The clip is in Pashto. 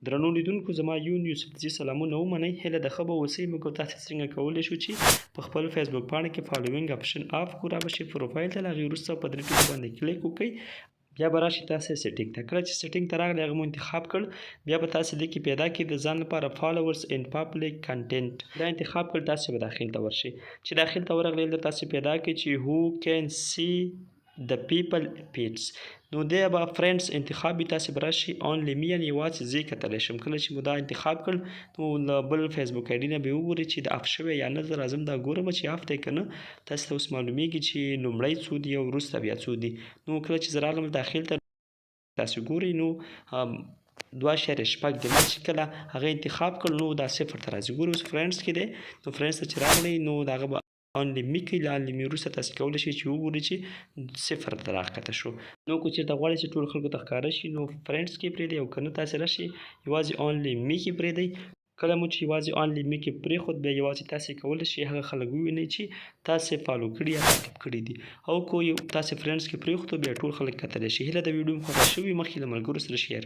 درنو لیدونکو زما یون یوسفزي سلامونه ومنئ. هیله د ښه به اوسئ. موږ تاسې څنګه کولی شو چې په خپل فیسبوک پاڼه کې فالوینګ اپشن آف کړو. را به شي پروفایل ته، له هغې وروسته په 3 ټکو باندې کلیک وکړئ. بیا به راشي تاسې سیټینګ ته. کله چې سیټینګ ته راغلی هغه مو انتخاب کړ، بیا به تاسې دې کې پیدا کړئ د ځان لپاره فالوورز اینډ پابلیک کنټینټ. دا انتخاب کړل، تاسې به داخل ته ورشئ. چې داخل ته ورغلی دلته تاسې پیدا کړئ چې هو کین سی د پیپل پیټس. نو دی به فرینډس انتخاب وي، تاسې به راشئ اونلی می یعنې یوازې زه یې کتلی شم. کله چې مو دا انتخاب کړ نو له بل فیسبوک آی ډي نه به وګورئ چې د اف شوی یا نه. زه راځم دا ګورم چې اف دی که نه. تاسې ته اوس معلومیږي چې لومړی څو دي او وروسته بیا څو دي. نو کله چې زه رالم داخل ته تاسې ګورئ نو 2.6 دی. ما چې کله هغه انتخاب کړ نو دا 0 ته راځي. ګورئ اوس فرینډس کې دی، نو فرینډس ته چې راغلی نو د هغه به اونلی می کوي. له اونلی می وروسته تاسې کولی شئ چې وګورئ چې 0 ته راښکته شو. نو که چېرته غواړئ چې ټولو خلکو ته ښکاره شي نو فرینډس کې پرېږدئ، او که نه تاسې راشئ یوازې اونلی می کې پرېږدئ. کله مو چې یوازې اونلی می کې پرېښود بیا یوازې تاسې کولی شئ هغه خلک ووینئ چې تاسې فالو کړي یا تعقیب کړي دي. او که تاسې فرینډس کې پرېښودو بیا ټول خلک کتلی شي. هیله د ویډیو مو خوښه شوې، مخکې له ملګرو سره شیر